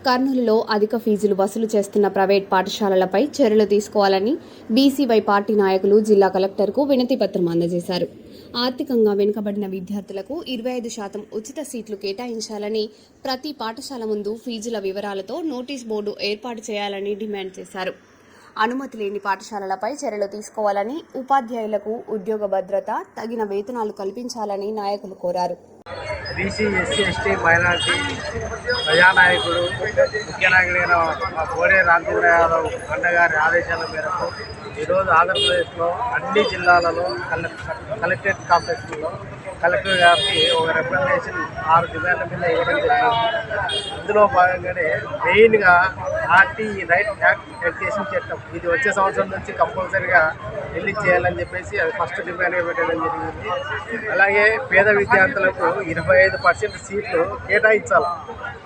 కర్నూలులో అధిక ఫీజులు వసూలు చేస్తున్న ప్రైవేట్ పాఠశాలలపై చర్యలు తీసుకోవాలని బీసీవై పార్టీ నాయకులు జిల్లా కలెక్టర్కు వినతిపత్రం అందజేశారు. ఆర్థికంగా వెనుకబడిన విద్యార్థులకు 25% ఉచిత సీట్లు కేటాయించాలని, ప్రతి పాఠశాల ముందు ఫీజుల వివరాలతో నోటీస్ బోర్డు ఏర్పాటు చేయాలని డిమాండ్ చేశారు. అనుమతి లేని పాఠశాలలపై చర్యలు తీసుకోవాలని, ఉపాధ్యాయులకు ఉద్యోగ భద్రత, తగిన వేతనాలు కల్పించాలని నాయకులు కోరారు. బీసీ, ఎస్సీ, ఎస్టీ, మైనార్టీ ప్రజానాయకుడు ముఖ్య నాయకుడైన కోడే రామచంద్ర యాదవ్ అన్నగారి ఆదేశాల మేరకు ఈరోజు ఆంధ్రప్రదేశ్లో అన్ని జిల్లాలలో కలెక్టరేట్ కాంప్లెక్స్లో కలెక్టర్ గారికి ఒక రిప్రజెంటేషన్ 6 డిమాండ్ల మీద ఇవ్వడం జరిగింది. ఇందులో భాగంగానే మెయిన్గా ఆర్టీ రైట్ యాక్ట్ ఎడ్యుకేషన్ చట్టం ఇది వచ్చే సంవత్సరం నుంచి కంపల్సరీగా రిలీజ్ చేయాలని చెప్పేసి అది ఫస్ట్ డిమాండ్గా పెట్టడం జరిగింది. అలాగే పేద విద్యార్థులకు 25% సీట్లు కేటాయించాలి.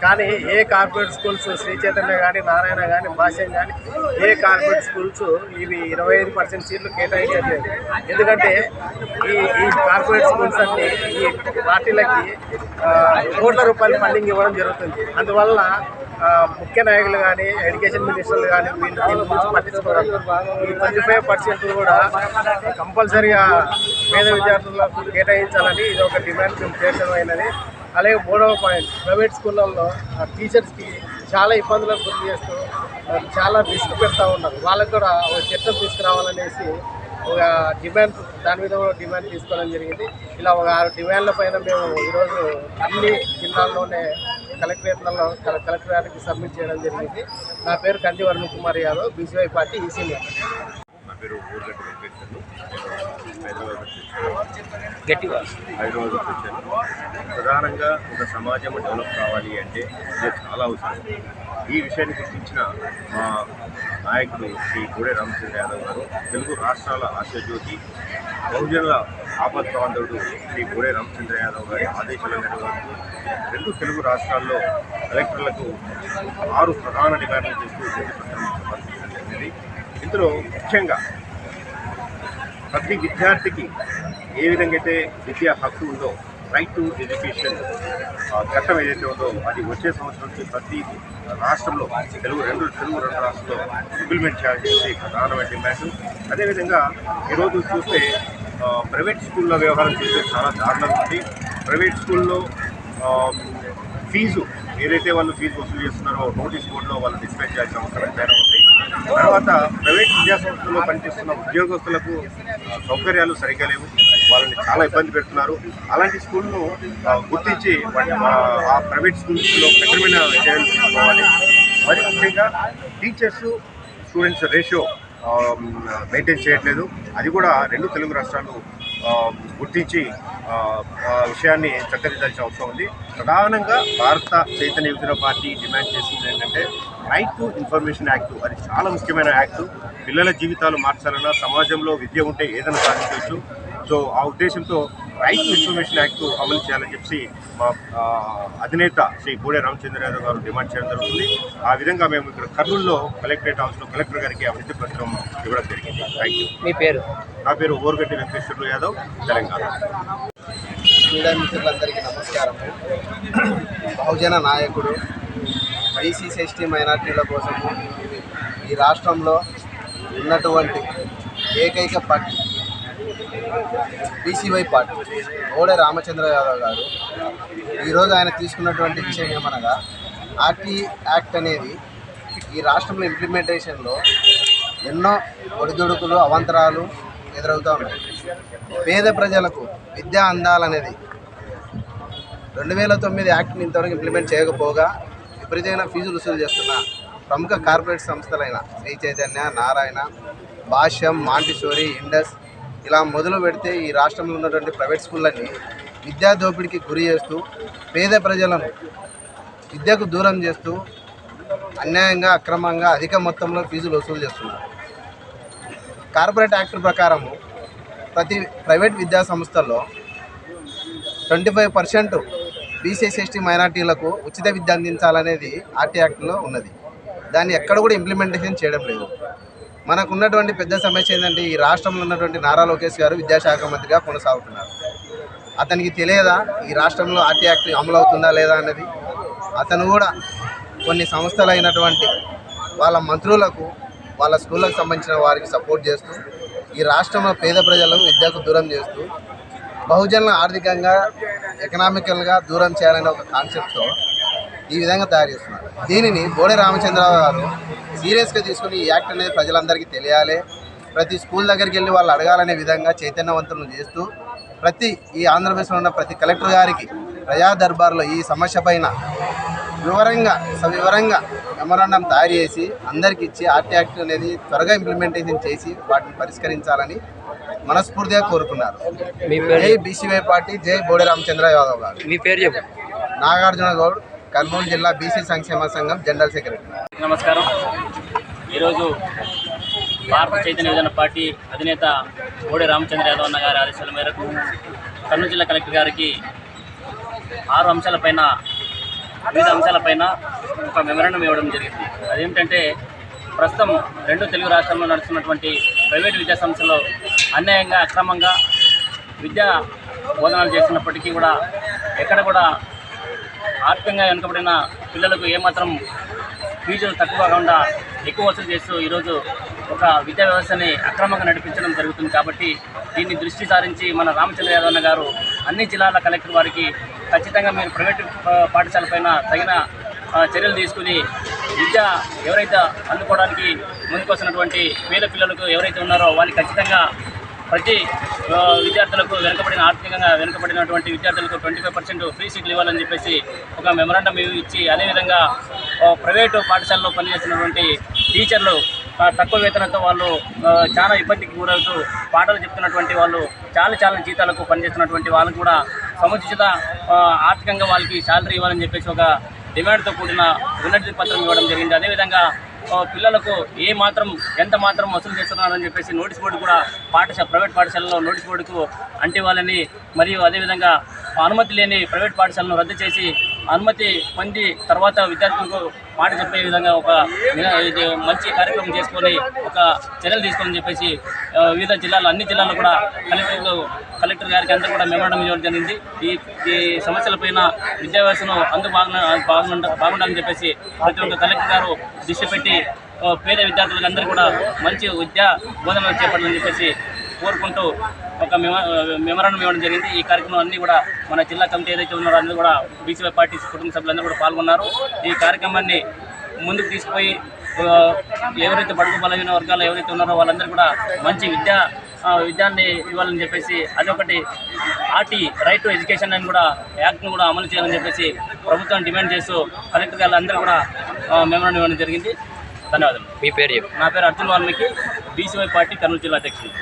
కానీ ఏ కార్పొరేట్ స్కూల్స్ శ్రీ చైతన్య కానీ, నారాయణ కానీ, భాష్యం కానీ ఏ కార్పొరేట్ స్కూల్స్ ఇవి 25% సీట్లు కేటాయించలేదు. ఎందుకంటే ఈ కార్పొరేట్ స్కూల్స్ అన్ని ఈ పార్టీలకి కోట్ల రూపాయల ఫండింగ్ ఇవ్వడం జరుగుతుంది. అందువల్ల ముఖ్య నాయకులు కానీ, ఎడ్యుకేషన్ మినిస్టర్లు కానీ వీళ్ళు దీని గురించి పట్టించుకోవడం. ఈ 25% కూడా కంపల్సరీగా పేద విద్యార్థులకు కేటాయించాలని ఇది ఒక డిమాండ్ మేము చేర్చమైనది. అలాగే 3వ పాయింట్, ప్రైవేట్ స్కూళ్ళల్లో టీచర్స్కి చాలా ఇబ్బందులకు గురి చేస్తూ చాలా రిస్క్ పెడతా ఉన్నారు. వాళ్ళకు కూడా ఒక చట్టం తీసుకురావాలనేసి ఒక డిమాండ్, దాని మీద కూడా డిమాండ్ తీసుకోవడం జరిగింది. ఇలా ఒక 6 డిమాండ్ల పైన మేము ఈరోజు అన్ని జిల్లాల్లోనే కలెక్టరేట్లలో కలెక్టర్ గారికి సబ్మిట్ చేయడం జరిగింది. నా పేరు కంది Varun Kumar Yadav, BCY party EC member. నా పేరు ఊరుగడ్డ వెంకటేశ్వర్లు, హైదరాబాద్ వచ్చాను. ప్రధానంగా ఒక సమాజం డెవలప్ కావాలి అంటే ఇది చాలా అవసరం. ఈ విషయాన్ని గుర్తించిన మా నాయకుడు శ్రీ కోడే రామచంద్ర యాదవ్ గారు, తెలుగు రాష్ట్రాల ఆశాజ్యోతి, బహుజనుల ఆపద్బాంధవుడు శ్రీ కోడే రామచంద్ర యాదవ్ గారి ఆదేశాల మేరకు 2 తెలుగు రాష్ట్రాల్లో కలెక్టర్లకు 6 ప్రధాన డిమాండ్లు చేస్తూ వినతిపత్రం సమర్పించడం జరిగింది. ఇందులో ముఖ్యంగా ప్రతి విద్యార్థికి ఏ విధంగా అయితే విద్యా హక్కు ఉందో, రైట్ టు ఎడ్యుకేషన్ చట్టం ఏదైతే ఉందో అది వచ్చే సంవత్సరం నుంచి ప్రతి రాష్ట్రంలో రెండు రాష్ట్రాల్లో ఇంప్లిమెంట్ చేయాలని చెప్పి ప్రధానమైన డిమాండ్. అదేవిధంగా ఈరోజు చూస్తే ప్రైవేట్ స్కూల్లో వ్యవహారం చేస్తే చాలా దారుణంగా ఉంది. ప్రైవేట్ స్కూల్లో ఫీజు ఏదైతే వాళ్ళు ఫీజు వసూలు చేస్తున్నారో నోటీస్ బోర్డులో వాళ్ళు డిస్ప్లే చేయాల్సిన అవసరం ఎంతైనా ఉంది. తర్వాత ప్రైవేట్ విద్యాసంస్థల్లో పనిచేస్తున్న ఉద్యోగస్తులకు సౌకర్యాలు సరిగ్గా లేవు, వాళ్ళని చాలా ఇబ్బంది పెడుతున్నారు. అలాంటి స్కూల్ను గుర్తించి ఆ ప్రైవేట్ స్కూల్స్లో కఠినమైన చర్యలు తీసుకోవాలి. మరి ముఖ్యంగా టీచర్స్ స్టూడెంట్స్ రేషియో మెయింటైన్ చేయట్లేదు. అది కూడా 2 తెలుగు రాష్ట్రాలు గుర్తించి విషయాన్ని చక్కదిద్దాల్సిన అవసరం ఉంది. ప్రధానంగా భారత చైతన్య యువజన పార్టీ డిమాండ్ చేస్తుంది ఏంటంటే రైట్ టు ఇన్ఫర్మేషన్ యాక్టు. అది చాలా ముఖ్యమైన యాక్టు. పిల్లల జీవితాలు మార్చాలన్నా, సమాజంలో విద్య ఉంటే ఏదైనా సాధించవచ్చు. సో ఆ ఉద్దేశంతో రైట్ టు ఇన్ఫర్మేషన్ యాక్టు అమలు చేయాలని చెప్పి మా అధినేత శ్రీ కోడే రామచంద్ర యాదవ్ గారు డిమాండ్ చేయడం జరుగుతుంది. ఆ విధంగా మేము ఇక్కడ కర్నూలులో కలెక్టరేట్ హౌస్లో కలెక్టర్ గారికి వినతి పత్రం ఇవ్వడం జరిగింది. Thank you. మీ పేరు? నా పేరు ఊరుగడ్డి వెంకటేశ్వర్లు యాదవ్, తెలంగాణ. క్రీడా మిత్రులందరికీ నమస్కారం. బహుజన నాయకుడు, బీసీ, ఎస్టీ, మైనార్టీల కోసము ఈ రాష్ట్రంలో ఉన్నటువంటి ఏకైక పార్టీ బీసీవై పార్టీ కోడే రామచంద్ర యాదవ్ గారు ఈరోజు ఆయన తీసుకున్నటువంటి విషయం ఏమనగా, ఆర్టీ యాక్ట్ అనేది ఈ రాష్ట్రంలో ఇంప్లిమెంటేషన్లో ఎన్నో ఒడిదుడుకులు, అవాంతరాలు ఎదురవుతూ ఉన్నాయి. పేద ప్రజలకు విద్య అందాలనేది 2009 యాక్ట్ని ఇంతవరకు ఇంప్లిమెంట్ చేయకపోగా విపరీతమైన ఫీజులు వసూలు చేస్తున్న ప్రముఖ కార్పొరేట్ సంస్థలైన శ్రీ చైతన్య, నారాయణ, భాష్యం, మాంటిసోరీ, ఇండస్ ఇలా మొదలు పెడితే ఈ రాష్ట్రంలో ఉన్నటువంటి ప్రైవేట్ స్కూళ్ళన్నీ విద్యా దోపిడీకి గురి చేస్తూ పేద ప్రజలను విద్యకు దూరం చేస్తూ అన్యాయంగా, అక్రమంగా అధిక మొత్తంలో ఫీజులు వసూలు చేస్తున్నారు. కార్పొరేట్ యాక్ట్ ప్రకారము ప్రతి ప్రైవేట్ విద్యా సంస్థల్లో 25% బీసీ, ఎస్టీ, మైనార్టీలకు ఉచిత విద్య అందించాలనేది ఆర్టీ యాక్ట్లో ఉన్నది. దాన్ని ఎక్కడ కూడా ఇంప్లిమెంటేషన్ చేయడం లేదు. మనకు ఉన్నటువంటి పెద్ద సమస్య ఏంటంటే, ఈ రాష్ట్రంలో ఉన్నటువంటి నారా లోకేష్ గారు విద్యాశాఖ మంత్రిగా కొనసాగుతున్నారు. అతనికి తెలియదా ఈ రాష్ట్రంలో ఆర్టీ యాక్ట్ అమలు అవుతుందా లేదా అన్నది? అతను కూడా కొన్ని సంస్థలైనటువంటి వాళ్ళ మంత్రులకు వాళ్ళ స్కూళ్ళకు సంబంధించిన వారికి సపోర్ట్ చేస్తూ ఈ రాష్ట్రంలో పేద ప్రజలను విద్యకు దూరం చేస్తూ బహుజనులను ఆర్థికంగా ఎకనామికల్గా దూరం చేయాలనే ఒక కాన్సెప్ట్తో ఈ విధంగా తయారు చేస్తున్నారు. దీనిని బోడే రామచంద్రరావు గారు సీరియస్గా తీసుకుని ఈ యాక్ట్ అనేది ప్రజలందరికీ తెలియాలి, ప్రతి స్కూల్ దగ్గరికి వెళ్ళి వాళ్ళు అడగాలనే విధంగా చైతన్యవంతులను చేస్తూ ఈ ఆంధ్రప్రదేశ్లో ఉన్న ప్రతి కలెక్టర్ గారికి ప్రజా దర్బార్లో ఈ సమస్య పైన సవివరంగా మెమోరాండం తయారు చేసి అందరికీ ఇచ్చి ఆర్టీ యాక్ట్ అనేది త్వరగా ఇంప్లిమెంటేషన్ చేసి వాటిని పరిష్కరించాలని మనస్ఫూర్తిగా కోరుకున్నారు. జై బీసీవై పార్టీ, జై బోడే రామచంద్ర యాదవ్ గారు. మీ పేరు చెప్పు. నాగార్జున గౌడ్, కర్నూలు జిల్లా బీసీ సంక్షేమ సంఘం జనరల్ సెక్రటరీ. నమస్కారం. ఈరోజు భారత చైతన్య విధాన పార్టీ అధినేత బోడే రామచంద్ర యాదవ్ అన్న గారి ఆదేశాల మేరకు కర్నూలు జిల్లా కలెక్టర్ గారికి 6 వివిధ అంశాలపైన ఒక మెమరాండం ఇవ్వడం జరిగింది. అదేమిటంటే ప్రస్తుతం 2 తెలుగు రాష్ట్రాల్లో నడుస్తున్నటువంటి ప్రైవేటు విద్యా సంస్థల్లో అన్యాయంగా అక్రమంగా విద్యా బోధనలు చేస్తున్నప్పటికీ కూడా ఎక్కడ కూడా ఆర్థికంగా వెనుకబడిన పిల్లలకు ఏమాత్రం ఫీజులు తక్కువ కాకుండా ఎక్కువ వసూలు చేస్తూ ఈరోజు ఒక విద్యా వ్యవస్థని అక్రమంగా నడిపించడం జరుగుతుంది. కాబట్టి దీన్ని దృష్టి సారించి మన రామచంద్ర యాదవ్ గారు అన్ని జిల్లాల కలెక్టర్ వారికి ఖచ్చితంగా మీరు ప్రైవేటు పాఠశాలపైన తగిన చర్యలు తీసుకుని విద్య ఎవరైతే అందుకోవడానికి ముందుకొస్తున్నటువంటి పేద పిల్లలకు ఎవరైతే ఉన్నారో వాళ్ళకి ఖచ్చితంగా ప్రతి విద్యార్థులకు ఆర్థికంగా వెనుకబడినటువంటి విద్యార్థులకు 25% ఫ్రీ సీట్లు ఇవ్వాలని చెప్పేసి ఒక మెమరాండం ఇచ్చి, అదేవిధంగా ప్రైవేటు పాఠశాలలో పనిచేస్తున్నటువంటి టీచర్లు తక్కువ వేతనంతో వాళ్ళు చాలా ఇబ్బందికి గురవుతూ పాఠాలు చెప్తున్నటువంటి వాళ్ళు చాలా జీతాలకు పనిచేస్తున్నటువంటి వాళ్ళకు కూడా సముచిత ఆర్థికంగా వాళ్ళకి శాలరీ ఇవ్వాలని చెప్పేసి ఒక డిమాండ్తో కూడిన వినతి పత్రం ఇవ్వడం జరిగింది. అదేవిధంగా పిల్లలకు ఎంత మాత్రం వసూలు చేస్తున్నారని చెప్పేసి నోటీస్ బోర్డు కూడా ప్రైవేట్ పాఠశాలలో నోటీస్ బోర్డుకు అంటివ్వాలని, మరియు అదేవిధంగా అనుమతి లేని ప్రైవేట్ పాఠశాలను రద్దు చేసి అనుమతి పొంది తర్వాత విద్యార్థులకు మాట చెప్పే విధంగా ఒక మంచి కార్యక్రమం చేసుకొని ఒక చర్యలు తీసుకోవాలని చెప్పేసి వివిధ జిల్లాలు అన్ని జిల్లాల్లో కూడా కలెక్టర్ గారికి అందరూ కూడా మెమోరాండం ఇవ్వడం జరిగింది. ఈ సమస్యలపైన విద్యా వ్యవస్థను బాగుండాలని చెప్పేసి ప్రతి ఒక్క కలెక్టర్ గారు దృష్టి పెట్టి పేద విద్యార్థులకు అందరూ కూడా మంచి విద్యా బోధనలు చేపట్టాలని చెప్పేసి కోరుకుంటూ ఒక మెమరాండం ఇవ్వడం జరిగింది. ఈ కార్యక్రమం అన్నీ కూడా మన జిల్లా కమిటీ ఏదైతే ఉన్నారో అందరూ కూడా బీసీవై పార్టీ కుటుంబ సభ్యులందరూ కూడా పాల్గొన్నారు. ఈ కార్యక్రమాన్ని ముందుకు తీసుకుపోయి ఎవరైతే బడుగు బలహీన వర్గాలు ఎవరైతే ఉన్నారో వాళ్ళందరూ కూడా మంచి విద్యాన్ని ఇవ్వాలని చెప్పేసి, అదొకటి ఆర్టీ రైట్ టు ఎడ్యుకేషన్ అని కూడా యాక్ట్ను కూడా అమలు చేయాలని చెప్పేసి ప్రభుత్వం డిమాండ్ చేస్తూ కలెక్టర్ గారు అందరూ కూడా మెమరాండం ఇవ్వడం జరిగింది. ధన్యవాదాలు. మీ పేరు చెప్పు. నా పేరు అర్జున్ వాల్మీకి, బీసీవై పార్టీ కర్నూలు జిల్లా అధ్యక్షుడు.